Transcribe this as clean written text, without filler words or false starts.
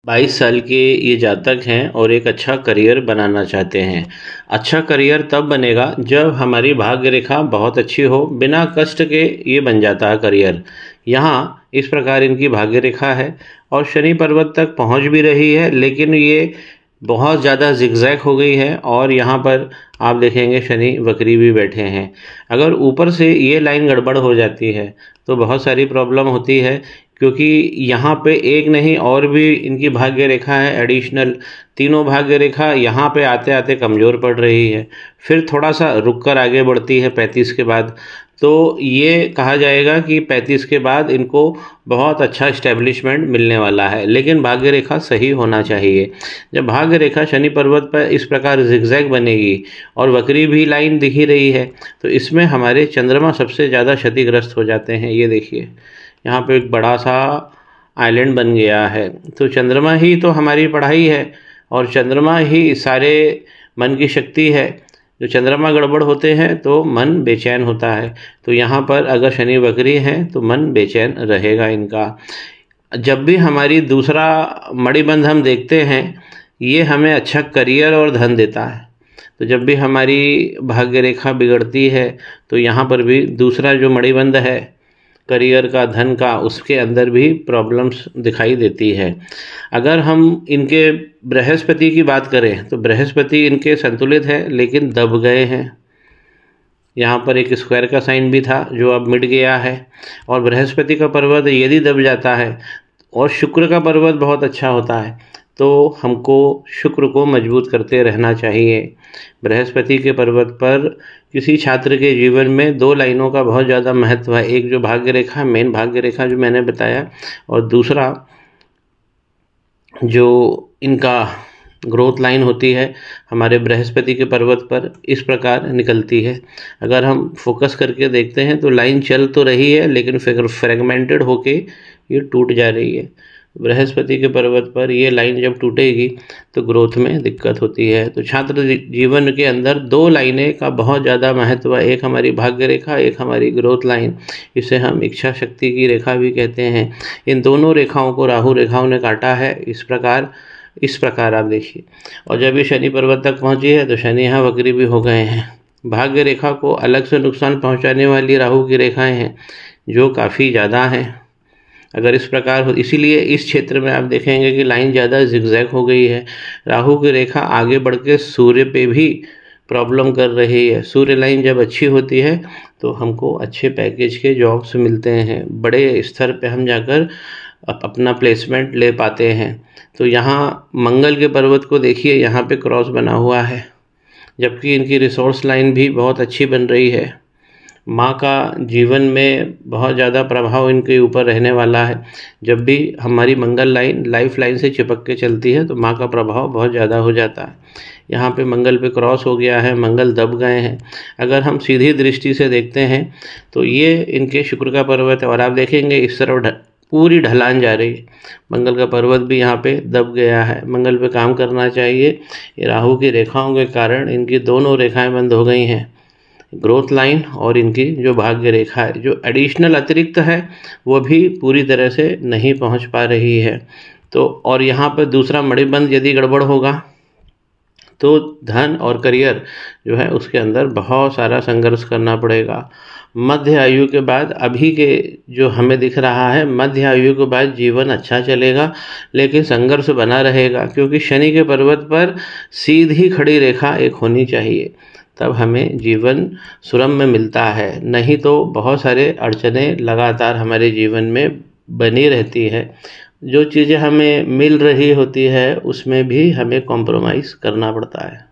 22 साल के ये जातक हैं और एक अच्छा करियर बनाना चाहते हैं। अच्छा करियर तब बनेगा जब हमारी भाग्य रेखा बहुत अच्छी हो, बिना कष्ट के ये बन जाता है करियर। यहाँ इस प्रकार इनकी भाग्य रेखा है और शनि पर्वत तक पहुँच भी रही है, लेकिन ये बहुत ज़्यादा जिगजैग हो गई है और यहाँ पर आप देखेंगे शनि वक्री भी बैठे हैं। अगर ऊपर से ये लाइन गड़बड़ हो जाती है तो बहुत सारी प्रॉब्लम होती है, क्योंकि यहाँ पे एक नहीं और भी इनकी भाग्य रेखा है एडिशनल। तीनों भाग्य रेखा यहाँ पे आते आते कमज़ोर पड़ रही है, फिर थोड़ा सा रुक कर आगे बढ़ती है 35 के बाद। तो ये कहा जाएगा कि 35 के बाद इनको बहुत अच्छा इस्टेब्लिशमेंट मिलने वाला है, लेकिन भाग्य रेखा सही होना चाहिए। जब भाग्य रेखा शनि पर्वत पर इस प्रकार जिगजैग बनेगी और वक्री भी लाइन दिख ही रही है, तो इसमें हमारे चंद्रमा सबसे ज़्यादा क्षतिग्रस्त हो जाते हैं। ये देखिए यहाँ पे एक बड़ा सा आइलैंड बन गया है। तो चंद्रमा ही तो हमारी पढ़ाई है और चंद्रमा ही सारे मन की शक्ति है। जो चंद्रमा गड़बड़ होते हैं तो मन बेचैन होता है। तो यहाँ पर अगर शनि वक्री हैं तो मन बेचैन रहेगा इनका। जब भी हमारी दूसरा मणिबंध हम देखते हैं, ये हमें अच्छा करियर और धन देता है। तो जब भी हमारी भाग्य रेखा बिगड़ती है तो यहाँ पर भी दूसरा जो मणिबंध है करियर का, धन का, उसके अंदर भी प्रॉब्लम्स दिखाई देती है। अगर हम इनके बृहस्पति की बात करें तो बृहस्पति इनके संतुलित है लेकिन दब गए हैं। यहाँ पर एक स्क्वायर का साइन भी था जो अब मिट गया है। और बृहस्पति का पर्वत यदि दब जाता है और शुक्र का पर्वत बहुत अच्छा होता है, तो हमको शुक्र को मजबूत करते रहना चाहिए। बृहस्पति के पर्वत पर किसी छात्र के जीवन में 2 लाइनों का बहुत ज़्यादा महत्व है। एक जो भाग्य रेखा, मेन भाग्य रेखा जो मैंने बताया, और दूसरा जो इनका ग्रोथ लाइन होती है हमारे बृहस्पति के पर्वत पर इस प्रकार निकलती है। अगर हम फोकस करके देखते हैं तो लाइन चल तो रही है लेकिन फिर फ्रेगमेंटेड होके ये टूट जा रही है। बृहस्पति के पर्वत पर ये लाइन जब टूटेगी तो ग्रोथ में दिक्कत होती है। तो छात्र जीवन के अंदर 2 लाइनें का बहुत ज़्यादा महत्व है। एक हमारी भाग्य रेखा, एक हमारी ग्रोथ लाइन। इसे हम इच्छा शक्ति की रेखा भी कहते हैं। इन दोनों रेखाओं को राहु रेखाओं ने काटा है। इस प्रकार आप देखिए। और जब ये शनि पर्वत तक पहुँची है तो शनि यहाँ वक्री भी हो गए हैं। भाग्य रेखा को अलग से नुकसान पहुँचाने वाली राहु की रेखाएँ हैं जो काफ़ी ज़्यादा हैं। अगर इस प्रकार हो, इसीलिए इस क्षेत्र में आप देखेंगे कि लाइन ज़्यादा जिगजैग हो गई है। राहु की रेखा आगे बढ़ के सूर्य पे भी प्रॉब्लम कर रही है। सूर्य लाइन जब अच्छी होती है तो हमको अच्छे पैकेज के जॉब्स मिलते हैं, बड़े स्तर पे हम जाकर अपना प्लेसमेंट ले पाते हैं। तो यहाँ मंगल के पर्वत को देखिए, यहाँ पे क्रॉस बना हुआ है, जबकि इनकी रिसोर्स लाइन भी बहुत अच्छी बन रही है। माँ का जीवन में बहुत ज़्यादा प्रभाव इनके ऊपर रहने वाला है। जब भी हमारी मंगल लाइन लाइफ लाइन से चिपक के चलती है तो माँ का प्रभाव बहुत ज़्यादा हो जाता है। यहाँ पे मंगल पे क्रॉस हो गया है, मंगल दब गए हैं। अगर हम सीधी दृष्टि से देखते हैं तो ये इनके शुक्र का पर्वत है और आप देखेंगे इस तरफ पूरी ढलान जा रही है। मंगल का पर्वत भी यहाँ पे दब गया है। मंगल पे काम करना चाहिए। ये राहु की रेखाओं के कारण इनकी दोनों रेखाएं बंद हो गई हैं, ग्रोथ लाइन और इनकी जो भाग्य रेखा है, जो एडिशनल अतिरिक्त है वो भी पूरी तरह से नहीं पहुंच पा रही है। तो और यहाँ पर दूसरा मणिबंध यदि गड़बड़ होगा तो धन और करियर जो है उसके अंदर बहुत सारा संघर्ष करना पड़ेगा। मध्य आयु के बाद, अभी के जो हमें दिख रहा है, मध्य आयु के बाद जीवन अच्छा चलेगा लेकिन संघर्ष बना रहेगा, क्योंकि शनि के पर्वत पर सीधी खड़ी रेखा एक होनी चाहिए, तब हमें जीवन सुरम्य मिलता है। नहीं तो बहुत सारे अड़चनें लगातार हमारे जीवन में बनी रहती है। जो चीज़ें हमें मिल रही होती है उसमें भी हमें कॉम्प्रोमाइज़ करना पड़ता है।